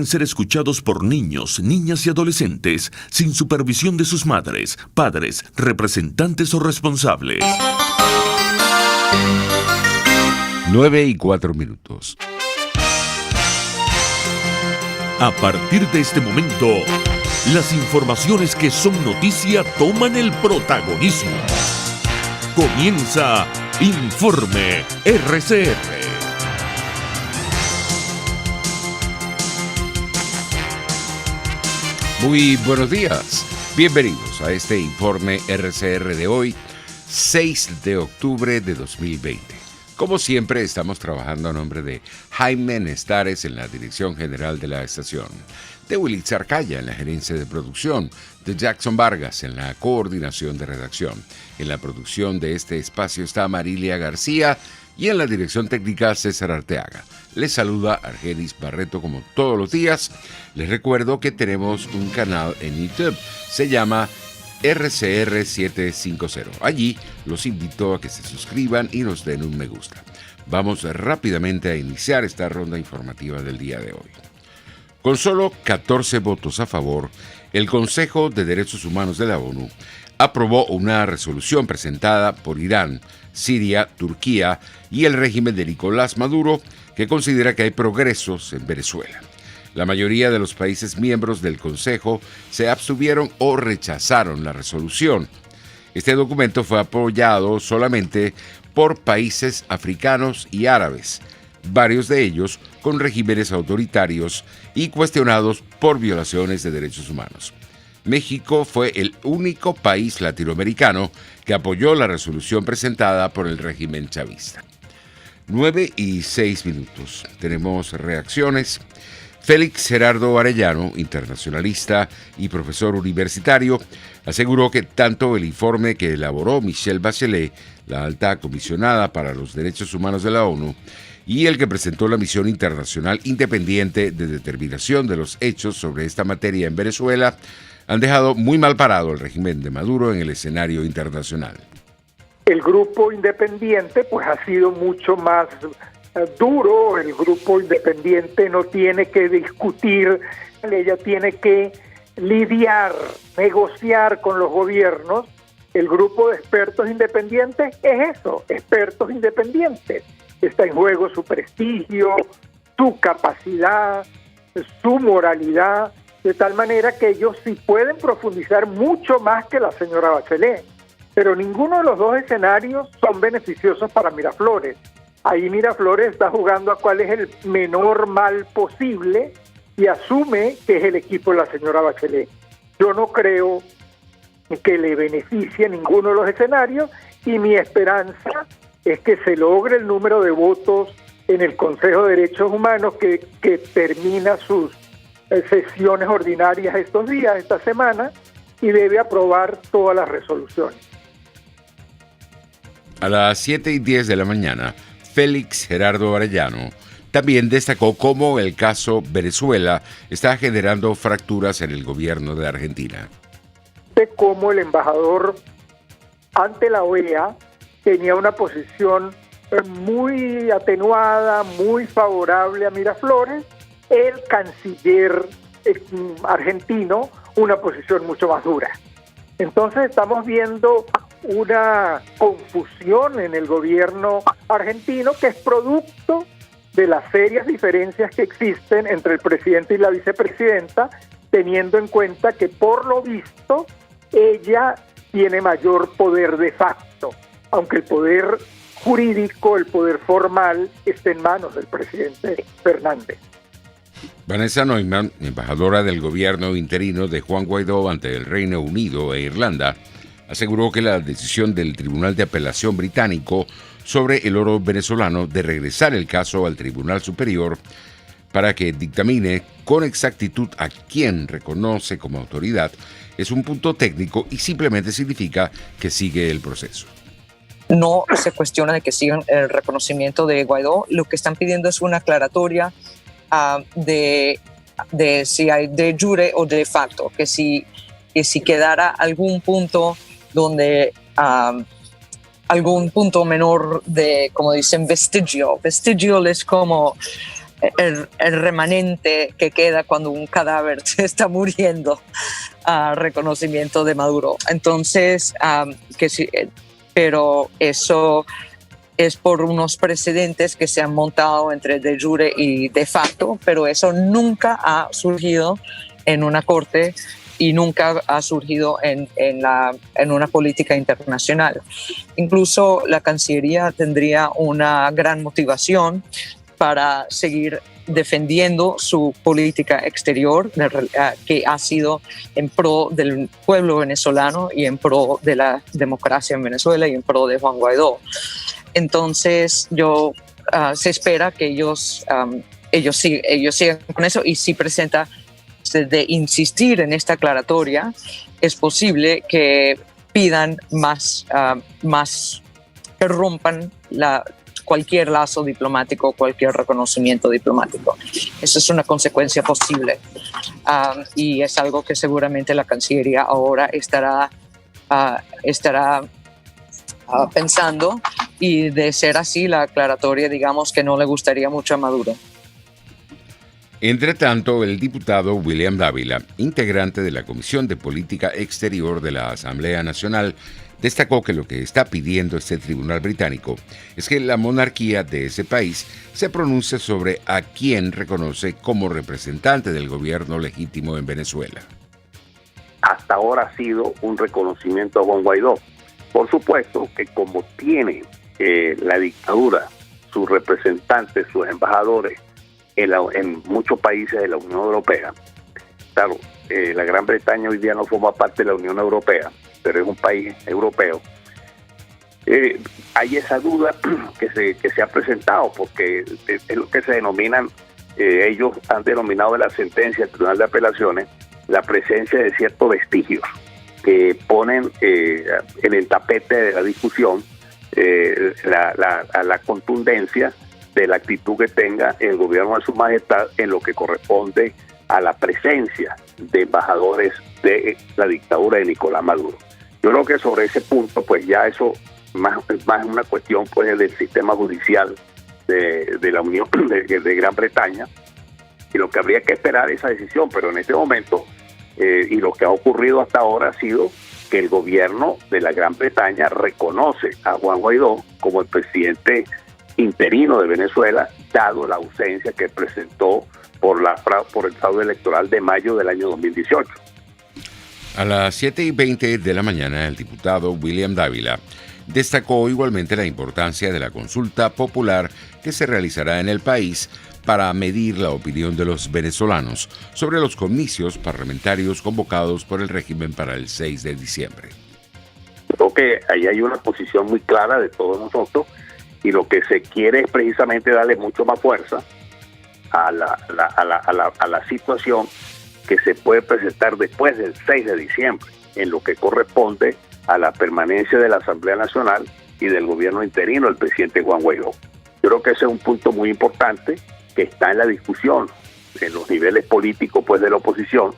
ser escuchados por niños, niñas y adolescentes sin supervisión de sus madres, padres, representantes o responsables. 9:04. A partir de este momento, las informaciones que son noticia toman el protagonismo. Comienza Informe RCR. Muy buenos días. Bienvenidos a este Informe RCR de hoy, 6 de octubre de 2020. Como siempre, estamos trabajando a nombre de Jaime Nestares en la dirección general de la estación, de Willy Zarcaya en la gerencia de producción, de Jackson Vargas en la coordinación de redacción. En la producción de este espacio está Marilia García y en la dirección técnica César Arteaga. Les saluda Argenis Barreto como todos los días. Les recuerdo que tenemos un canal en YouTube. Se llama RCR 750. Allí los invito a que se suscriban y nos den un me gusta. Vamos rápidamente a iniciar esta ronda informativa del día de hoy. Con solo 14 votos a favor, el Consejo de Derechos Humanos de la ONU aprobó una resolución presentada por Irán, Siria, Turquía y el régimen de Nicolás Maduro que considera que hay progresos en Venezuela. La mayoría de los países miembros del Consejo se abstuvieron o rechazaron la resolución. Este documento fue apoyado solamente por países africanos y árabes, varios de ellos con regímenes autoritarios y cuestionados por violaciones de derechos humanos. México fue el único país latinoamericano que apoyó la resolución presentada por el régimen chavista. 9:06. Tenemos reacciones. Félix Gerardo Arellano, internacionalista y profesor universitario, aseguró que tanto el informe que elaboró Michelle Bachelet, la alta comisionada para los derechos humanos de la ONU, y el que presentó la Misión Internacional Independiente de Determinación de los Hechos sobre esta materia en Venezuela, han dejado muy mal parado el régimen de Maduro en el escenario internacional. El grupo independiente pues ha sido mucho más duro. El grupo independiente no tiene que discutir, ella tiene que lidiar, negociar con los gobiernos. El grupo de expertos independientes es eso, expertos independientes. Está en juego su prestigio, su capacidad, su moralidad, de tal manera que ellos sí pueden profundizar mucho más que la señora Bachelet. Pero ninguno de los dos escenarios son beneficiosos para Miraflores. Ahí Miraflores está jugando a cuál es el menor mal posible y asume que es el equipo de la señora Bachelet. Yo no creo que le beneficie ninguno de los escenarios y mi esperanza es que se logre el número de votos en el Consejo de Derechos Humanos que termina sus sesiones ordinarias estos días, esta semana, y debe aprobar todas las resoluciones. A las 7:10 de la mañana, Félix Gerardo Arellano también destacó cómo el caso Venezuela está generando fracturas en el gobierno de Argentina. De cómo el embajador ante la OEA tenía una posición muy atenuada, muy favorable a Miraflores, el canciller argentino una posición mucho más dura. Entonces estamos viendo una confusión en el gobierno argentino que es producto de las serias diferencias que existen entre el presidente y la vicepresidenta, teniendo en cuenta que por lo visto ella tiene mayor poder de facto, aunque el poder jurídico, el poder formal está en manos del presidente Fernández. Vanessa Neumann, embajadora del gobierno interino de Juan Guaidó ante el Reino Unido e Irlanda, aseguró que la decisión del Tribunal de Apelación británico sobre el oro venezolano de regresar el caso al Tribunal Superior para que dictamine con exactitud a quién reconoce como autoridad es un punto técnico y simplemente significa que sigue el proceso. No se cuestiona de que sigan el reconocimiento de Guaidó. Lo que están pidiendo es una aclaratoria de si hay de jure o de facto, que si quedara algún punto donde algún punto menor de, como dicen, vestigio. Vestigio es como el remanente que queda cuando un cadáver se está muriendo, reconocimiento de Maduro. Entonces, pero eso es por unos precedentes que se han montado entre de jure y de facto, pero eso nunca ha surgido en una corte y nunca ha surgido en una política internacional. Incluso la Cancillería tendría una gran motivación para seguir defendiendo su política exterior, que ha sido en pro del pueblo venezolano y en pro de la democracia en Venezuela y en pro de Juan Guaidó. Entonces, se espera que ellos sigan con eso, y si presenta de insistir en esta aclaratoria, es posible que pidan más que rompan cualquier lazo diplomático, cualquier reconocimiento diplomático. Eso es una consecuencia posible, y es algo que seguramente la Cancillería ahora estará pensando, y de ser así, la aclaratoria, digamos, que no le gustaría mucho a Maduro. Entre tanto, el diputado William Dávila, integrante de la Comisión de Política Exterior de la Asamblea Nacional, destacó que lo que está pidiendo este tribunal británico es que la monarquía de ese país se pronuncie sobre a quién reconoce como representante del gobierno legítimo en Venezuela. Hasta ahora ha sido un reconocimiento a Juan Guaidó. Por supuesto que como tiene la dictadura, sus representantes, sus embajadores en muchos países de la Unión Europea, claro, la Gran Bretaña hoy día no forma parte de la Unión Europea, pero es un país europeo. Hay esa duda que se ha presentado, porque es lo que se denominan, ellos han denominado en la sentencia del Tribunal de Apelaciones la presencia de ciertos vestigios que ponen en el tapete de la discusión la contundencia de la actitud que tenga el gobierno de su majestad en lo que corresponde a la presencia de embajadores de la dictadura de Nicolás Maduro. Yo creo que sobre ese punto, pues ya eso más una cuestión pues del sistema judicial de la Unión de Gran Bretaña, y lo que habría que esperar esa decisión, pero en este momento y lo que ha ocurrido hasta ahora ha sido que el gobierno de la Gran Bretaña reconoce a Juan Guaidó como el presidente interino de Venezuela, dado la ausencia que presentó por el fraude electoral de mayo del año 2018. A las 7:20 de la mañana, el diputado William Dávila destacó igualmente la importancia de la consulta popular que se realizará en el país para medir la opinión de los venezolanos sobre los comicios parlamentarios convocados por el régimen para el 6 de diciembre. Creo que ahí hay una posición muy clara de todos nosotros, y lo que se quiere es precisamente darle mucho más fuerza a la situación que se puede presentar después del 6 de diciembre, en lo que corresponde a la permanencia de la Asamblea Nacional y del gobierno interino del presidente Juan Guaidó. Yo creo que ese es un punto muy importante que está en la discusión en los niveles políticos pues de la oposición,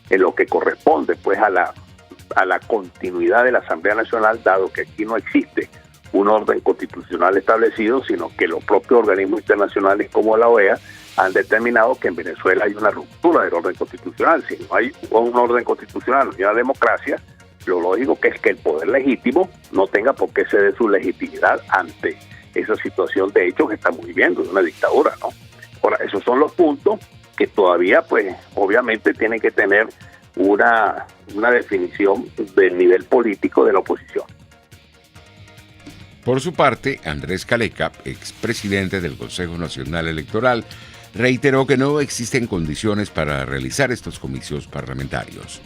en lo que corresponde pues a la continuidad de la Asamblea Nacional, dado que aquí no existe un orden constitucional establecido, sino que los propios organismos internacionales como la OEA han determinado que en Venezuela hay una ruptura del orden constitucional. Si no hay un orden constitucional y una democracia, lo lógico que es que el poder legítimo no tenga por qué ceder su legitimidad ante esa situación de hecho que estamos viviendo, de una dictadura, ¿no? Ahora, esos son los puntos que todavía, pues, obviamente tienen que tener una definición del nivel político de la oposición. Por su parte, Andrés Caleca, expresidente del Consejo Nacional Electoral, reiteró que no existen condiciones para realizar estos comicios parlamentarios.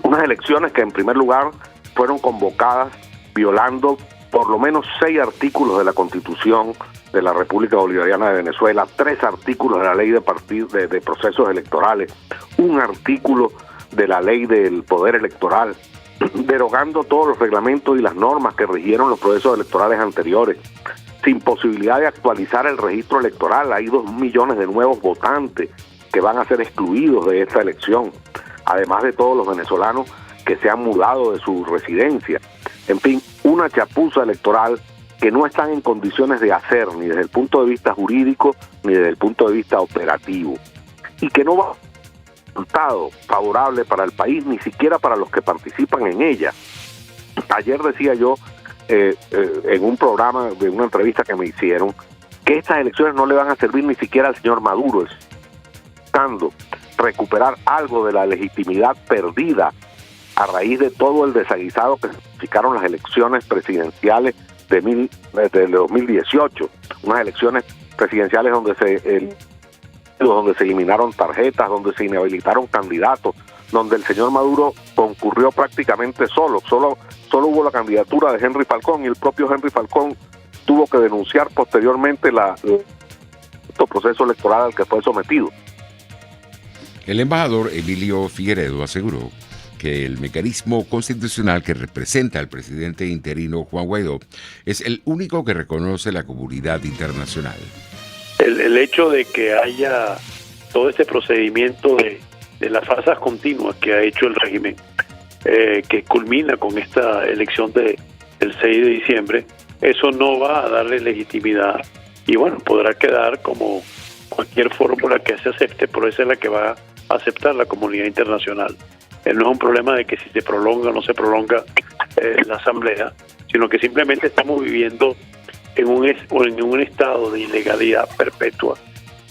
Unas elecciones que en primer lugar fueron convocadas violando por lo menos 6 artículos de la Constitución de la República Bolivariana de Venezuela, 3 artículos de la Ley de Procesos Electorales, un artículo de la Ley del Poder Electoral, derogando todos los reglamentos y las normas que rigieron los procesos electorales anteriores, sin posibilidad de actualizar el registro electoral. Hay 2 millones de nuevos votantes que van a ser excluidos de esta elección, además de todos los venezolanos que se han mudado de su residencia. En fin, una chapuza electoral que no están en condiciones de hacer, ni desde el punto de vista jurídico, ni desde el punto de vista operativo, y que no va a ser un resultado favorable para el país, ni siquiera para los que participan en ella. Ayer decía yo, en un programa, de una entrevista que me hicieron, que estas elecciones no le van a servir ni siquiera al señor Maduro, buscando recuperar algo de la legitimidad perdida a raíz de todo el desaguisado que significaron las elecciones presidenciales de 2018, unas elecciones presidenciales donde se eliminaron tarjetas, donde se inhabilitaron candidatos, donde el señor Maduro concurrió prácticamente solo hubo la candidatura de Henry Falcón, y el propio Henry Falcón tuvo que denunciar posteriormente el proceso electoral al que fue sometido. El embajador Emilio Figueredo aseguró que el mecanismo constitucional que representa al presidente interino Juan Guaidó es el único que reconoce la comunidad internacional. El hecho de que haya todo este procedimiento de las farsas continuas que ha hecho el régimen, que culmina con esta elección del 6 de diciembre, eso no va a darle legitimidad y bueno, podrá quedar como cualquier fórmula que se acepte, pero esa es la que va a aceptar la comunidad internacional. No es un problema de que si se prolonga o no se prolonga la asamblea, sino que simplemente estamos viviendo en un estado de ilegalidad perpetua,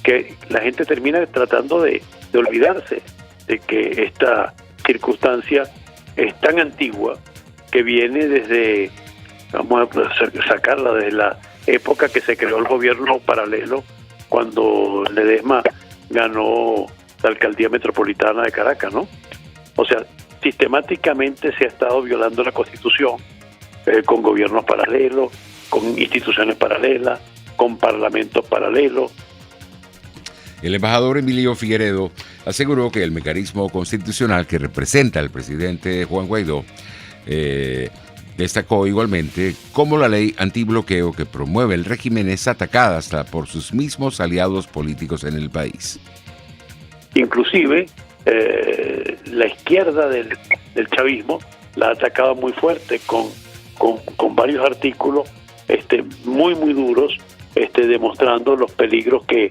que la gente termina tratando de olvidarse de que esta circunstancia es tan antigua, que viene desde, vamos a sacarla desde la época que se creó el gobierno paralelo, cuando Ledesma ganó la alcaldía metropolitana de Caracas, ¿no? O sea, sistemáticamente se ha estado violando la Constitución, con gobiernos paralelos, con instituciones paralelas, con parlamentos paralelos. El embajador Emilio Figueredo aseguró que el mecanismo constitucional que representa al presidente Juan Guaidó destacó igualmente cómo la ley antibloqueo que promueve el régimen es atacada hasta por sus mismos aliados políticos en el país. Inclusive la izquierda del chavismo la ha atacado muy fuerte con varios artículos muy duros, demostrando los peligros que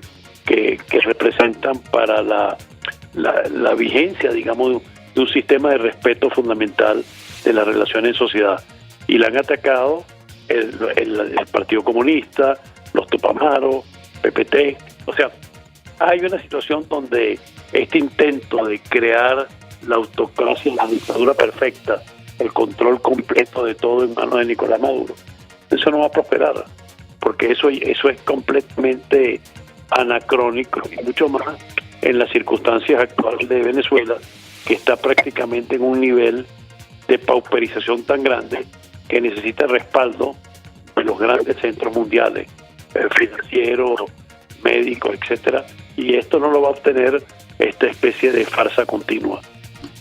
representan para la vigencia, digamos, de un sistema de respeto fundamental de las relaciones en sociedad. Y la han atacado el Partido Comunista, los Tupamaros, PPT. O sea, hay una situación donde este intento de crear la autocracia, la dictadura perfecta, el control completo de todo en manos de Nicolás Maduro, eso no va a prosperar, porque eso es completamente anacrónico, y mucho más en las circunstancias actuales de Venezuela, que está prácticamente en un nivel de pauperización tan grande que necesita respaldo de los grandes centros mundiales, financieros, médicos, etcétera, y esto no lo va a obtener esta especie de farsa continua.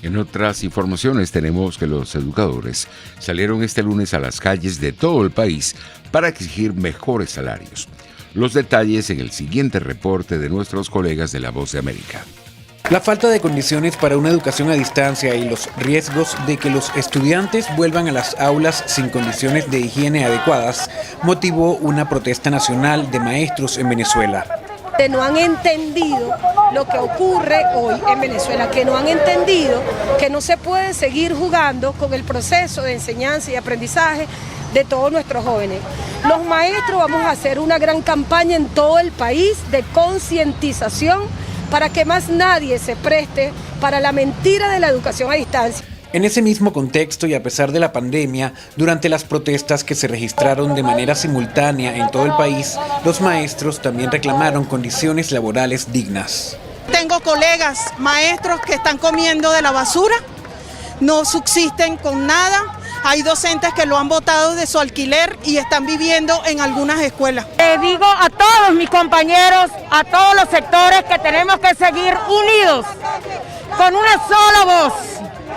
En otras informaciones tenemos que los educadores salieron este lunes a las calles de todo el país para exigir mejores salarios. Los detalles en el siguiente reporte de nuestros colegas de La Voz de América. La falta de condiciones para una educación a distancia y los riesgos de que los estudiantes vuelvan a las aulas sin condiciones de higiene adecuadas motivó una protesta nacional de maestros en Venezuela. No han entendido lo que ocurre hoy en Venezuela, que no han entendido que no se puede seguir jugando con el proceso de enseñanza y aprendizaje de todos nuestros jóvenes. Los maestros vamos a hacer una gran campaña en todo el país de concientización para que más nadie se preste para la mentira de la educación a distancia. En ese mismo contexto y a pesar de la pandemia, durante las protestas que se registraron de manera simultánea en todo el país, los maestros también reclamaron condiciones laborales dignas. Tengo colegas maestros que están comiendo de la basura, no subsisten con nada. Hay docentes que lo han botado de su alquiler y están viviendo en algunas escuelas. Le digo a todos mis compañeros, a todos los sectores, que tenemos que seguir unidos, con una sola voz.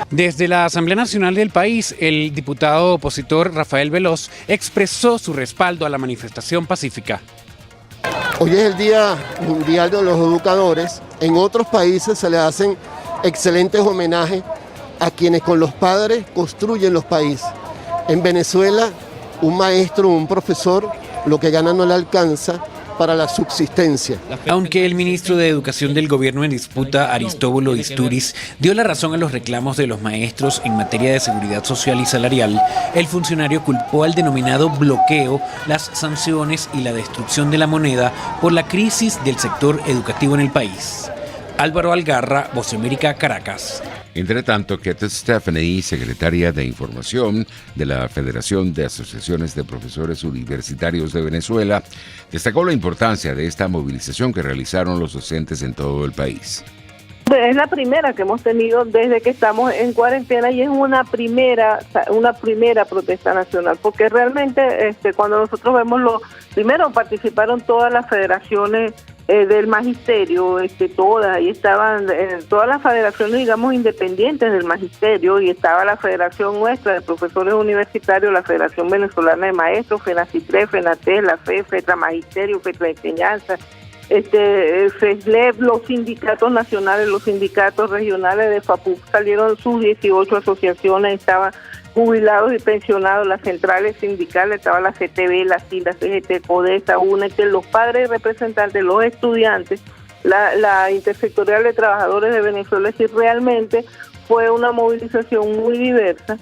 Desde la Asamblea Nacional del país, el diputado opositor Rafael Veloz expresó su respaldo a la manifestación pacífica. Hoy es el Día Mundial de los Educadores. En otros países se le hacen excelentes homenajes a quienes con los padres construyen los países. En Venezuela un maestro, un profesor, lo que gana no le alcanza para la subsistencia. Aunque el ministro de Educación del gobierno en disputa, Aristóbulo Istúriz, dio la razón a los reclamos de los maestros en materia de seguridad social y salarial, el funcionario culpó al denominado bloqueo, las sanciones y la destrucción de la moneda por la crisis del sector educativo en el país. Álvaro Algarra, Voz de América, Caracas. Entre tanto, Kate Stephanie, secretaria de Información de la Federación de Asociaciones de Profesores Universitarios de Venezuela, destacó la importancia de esta movilización que realizaron los docentes en todo el país. Es la primera que hemos tenido desde que estamos en cuarentena y es una primera protesta nacional, porque realmente cuando nosotros vemos primero participaron todas las federaciones del magisterio, todas, y estaban todas las federaciones, digamos, independientes del magisterio, y estaba la federación nuestra de profesores universitarios, la Federación Venezolana de Maestros, FENACITRE, FENATES, la FE, FETRA Magisterio, FETRA Enseñanza, FESLEP, los sindicatos nacionales, los sindicatos regionales de FAPUC, salieron sus 18 asociaciones, estaban jubilados y pensionados, las centrales sindicales, estaba la CTV, la CIL, la CGT, CODESA, UNET, los padres y representantes, los estudiantes, la Intersectorial de Trabajadores de Venezuela. Es decir, realmente fue una movilización muy diversa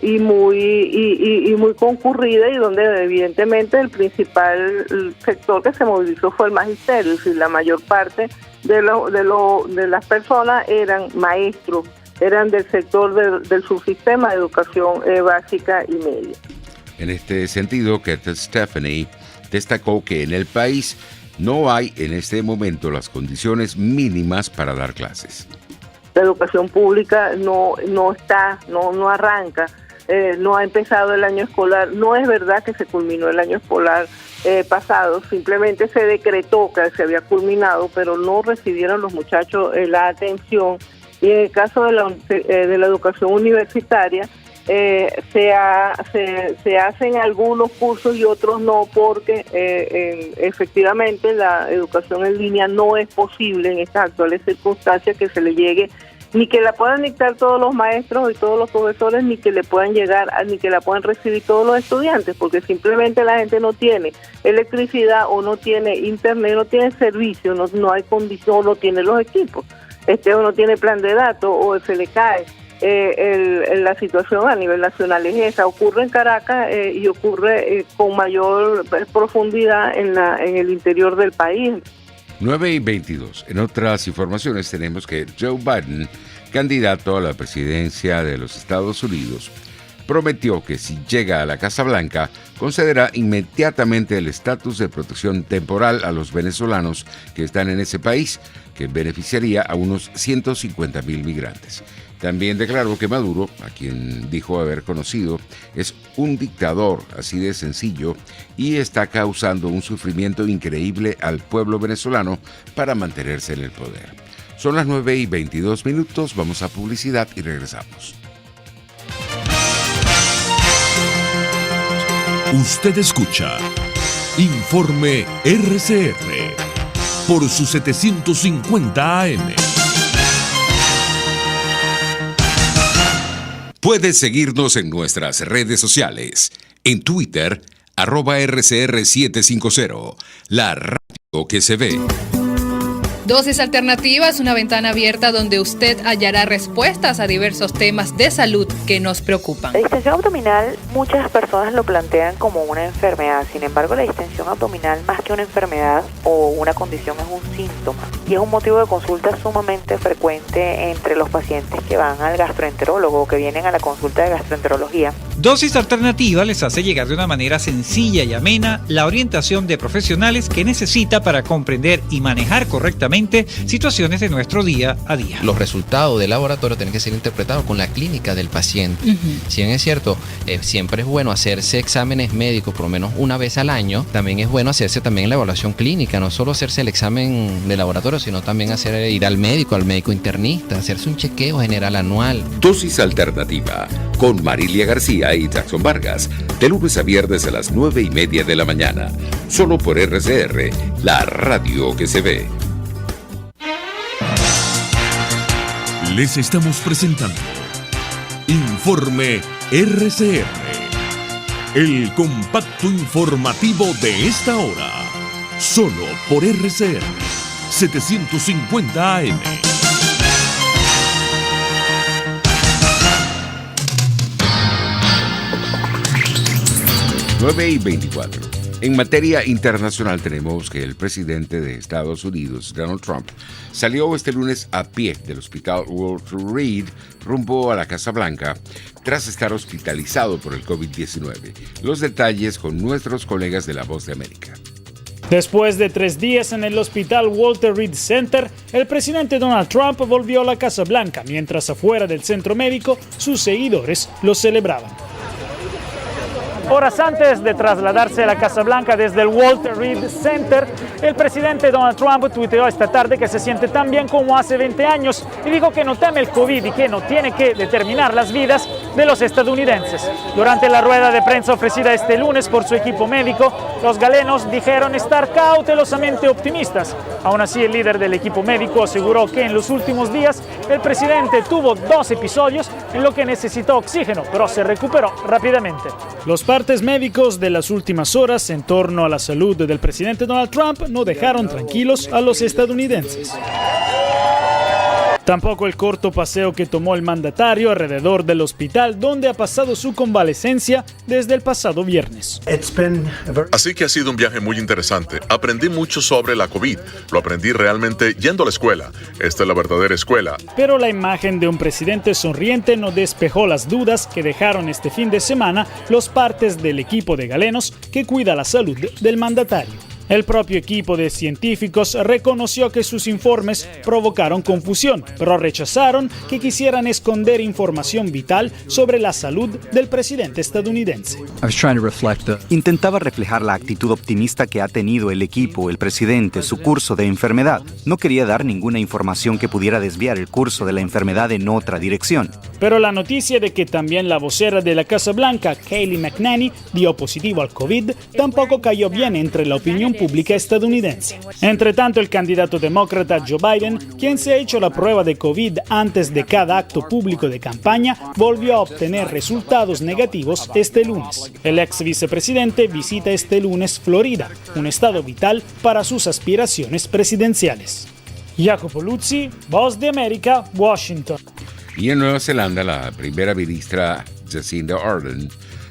y muy concurrida, y donde evidentemente el principal sector que se movilizó fue el magisterio. Es decir, la mayor parte de las personas eran maestros, eran del sector del subsistema de educación básica y media. En este sentido, Kate Stephanie destacó que en el país no hay en este momento las condiciones mínimas para dar clases. La educación pública no arranca, no ha empezado el año escolar. No es verdad que se culminó el año escolar pasado, simplemente se decretó que se había culminado, pero no recibieron los muchachos la atención. Y en el caso de la educación universitaria, se hacen algunos cursos y otros no, porque efectivamente la educación en línea no es posible en estas actuales circunstancias que se le llegue, ni que la puedan dictar todos los maestros y todos los profesores, ni que le puedan llegar, ni que la puedan recibir todos los estudiantes, porque simplemente la gente no tiene electricidad o no tiene internet, no tiene servicio, no hay condición, no tiene los equipos. O no tiene plan de datos, o se le cae. La situación a nivel nacional es esa. Ocurre en Caracas y ocurre con mayor profundidad en el interior del país. 9:22. En otras informaciones tenemos que Joe Biden, candidato a la presidencia de los Estados Unidos, prometió que si llega a la Casa Blanca, concederá inmediatamente el estatus de protección temporal a los venezolanos que están en ese país, que beneficiaría a unos 150,000 migrantes. También declaró que Maduro, a quien dijo haber conocido, es un dictador así de sencillo y está causando un sufrimiento increíble al pueblo venezolano para mantenerse en el poder. Son las 9:22, vamos a publicidad y regresamos. Usted escucha Informe RCR por su 750 AM. Puedes seguirnos en nuestras redes sociales. En Twitter, @RCR750. La radio que se ve. Dosis Alternativas, una ventana abierta donde usted hallará respuestas a diversos temas de salud que nos preocupan. La distensión abdominal, muchas personas lo plantean como una enfermedad. Sin embargo, la distensión abdominal, más que una enfermedad o una condición, es un síntoma y es un motivo de consulta sumamente frecuente entre los pacientes que van al gastroenterólogo o que vienen a la consulta de gastroenterología. Dosis Alternativa les hace llegar de una manera sencilla y amena la orientación de profesionales que necesita para comprender y manejar correctamente situaciones de nuestro día a día. Los resultados del laboratorio tienen que ser interpretados con la clínica del paciente. Si bien es cierto, siempre es bueno hacerse exámenes médicos por lo menos una vez al año, también es bueno hacerse también la evaluación clínica, no solo hacerse el examen de laboratorio, sino también ir al médico internista, hacerse un chequeo general anual. Dosis Alternativa con Marilia García y Jackson Vargas, de lunes a viernes a las 9:30 de la mañana, solo por RCR, la radio que se ve. Les estamos presentando Informe RCR el compacto informativo de esta hora. Solo por RCR 750 AM. Nueve y 24. En materia internacional tenemos que el presidente de Estados Unidos, Donald Trump, salió este lunes a pie del hospital Walter Reed rumbo a la Casa Blanca tras estar hospitalizado por el COVID-19. Los detalles con nuestros colegas de La Voz de América. Después de 3 días en el hospital Walter Reed Center, el presidente Donald Trump volvió a la Casa Blanca, mientras afuera del centro médico sus seguidores lo celebraban. Horas antes de trasladarse a la Casa Blanca desde el Walter Reed Center, el presidente Donald Trump tuiteó esta tarde que se siente tan bien como hace 20 años y dijo que no teme el COVID y que no tiene que determinar las vidas de los estadounidenses. Durante la rueda de prensa ofrecida este lunes por su equipo médico, los galenos dijeron estar cautelosamente optimistas. Aún así, el líder del equipo médico aseguró que en los últimos días el presidente tuvo 2 episodios en los que necesitó oxígeno, pero se recuperó rápidamente. Los partes médicos de las últimas horas en torno a la salud del presidente Donald Trump no dejaron tranquilos a los estadounidenses. Tampoco el corto paseo que tomó el mandatario alrededor del hospital donde ha pasado su convalecencia desde el pasado viernes. Así que ha sido un viaje muy interesante. Aprendí mucho sobre la COVID. Lo aprendí realmente yendo a la escuela. Esta es la verdadera escuela. Pero la imagen de un presidente sonriente no despejó las dudas que dejaron este fin de semana los partes del equipo de galenos que cuida la salud del mandatario. El propio equipo de científicos reconoció que sus informes provocaron confusión, pero rechazaron que quisieran esconder información vital sobre la salud del presidente estadounidense. Intentaba reflejar la actitud optimista que ha tenido el equipo, el presidente, su curso de enfermedad. No quería dar ninguna información que pudiera desviar el curso de la enfermedad en otra dirección. Pero la noticia de que también la vocera de la Casa Blanca, Kayleigh McEnany, dio positivo al COVID, tampoco cayó bien entre la opinión pública estadounidense. Entre tanto, el candidato demócrata Joe Biden, quien se ha hecho la prueba de COVID antes de cada acto público de campaña, volvió a obtener resultados negativos este lunes. El ex vicepresidente visita este lunes Florida, un estado vital para sus aspiraciones presidenciales. Jacopo Luzzi, Voz de América, Washington. Y en Nueva Zelanda, la primera ministra Jacinda Ardern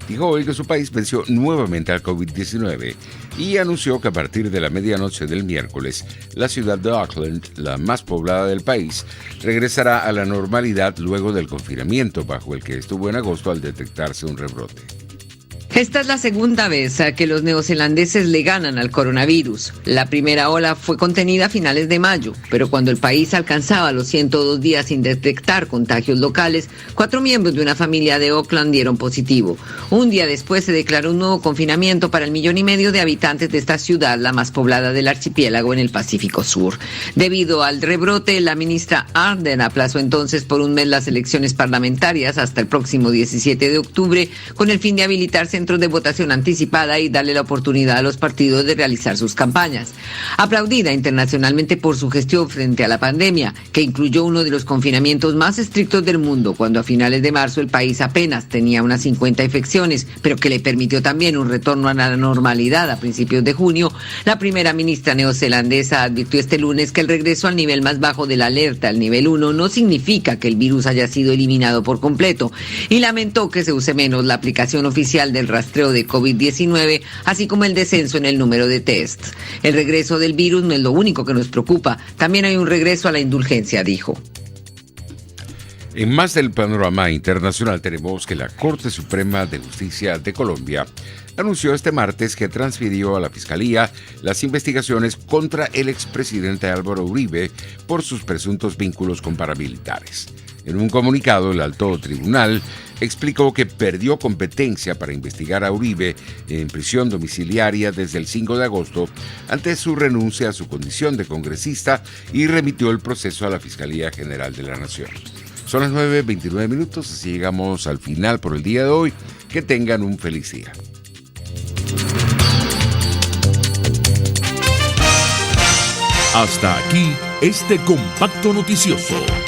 dijo hoy que su país venció nuevamente al COVID-19 y anunció que a partir de la medianoche del miércoles, la ciudad de Auckland, la más poblada del país, regresará a la normalidad luego del confinamiento bajo el que estuvo en agosto al detectarse un rebrote. Esta es la segunda vez que los neozelandeses le ganan al coronavirus. La primera ola fue contenida a finales de mayo, pero cuando el país alcanzaba los 102 días sin detectar contagios locales, 4 miembros de una familia de Auckland dieron positivo. Un día después se declaró un nuevo confinamiento para el 1,5 millones de habitantes de esta ciudad, la más poblada del archipiélago en el Pacífico Sur. Debido al rebrote, la ministra Ardern aplazó entonces por un mes las elecciones parlamentarias hasta el próximo 17 de octubre, con el fin de habilitar centros de votación anticipada y darle la oportunidad a los partidos de realizar sus campañas. Aplaudida internacionalmente por su gestión frente a la pandemia, que incluyó uno de los confinamientos más estrictos del mundo, cuando a finales de marzo el país apenas tenía unas 50 infecciones, pero que le permitió también un retorno a la normalidad a principios de junio, la primera ministra neozelandesa advirtió este lunes que el regreso al nivel más bajo de la alerta, el nivel 1, no significa que el virus haya sido eliminado por completo, y lamentó que se use menos la aplicación oficial del rastreo de COVID-19, así como el descenso en el número de tests. El regreso del virus no es lo único que nos preocupa, también hay un regreso a la indulgencia, dijo. En más del panorama internacional tenemos que la Corte Suprema de Justicia de Colombia anunció este martes que transfirió a la Fiscalía las investigaciones contra el expresidente Álvaro Uribe por sus presuntos vínculos con paramilitares. En un comunicado, el alto tribunal explicó que perdió competencia para investigar a Uribe en prisión domiciliaria desde el 5 de agosto ante su renuncia a su condición de congresista y remitió el proceso a la Fiscalía General de la Nación. Son las 9:29, así llegamos al final por el día de hoy. Que tengan un feliz día. Hasta aquí este compacto noticioso.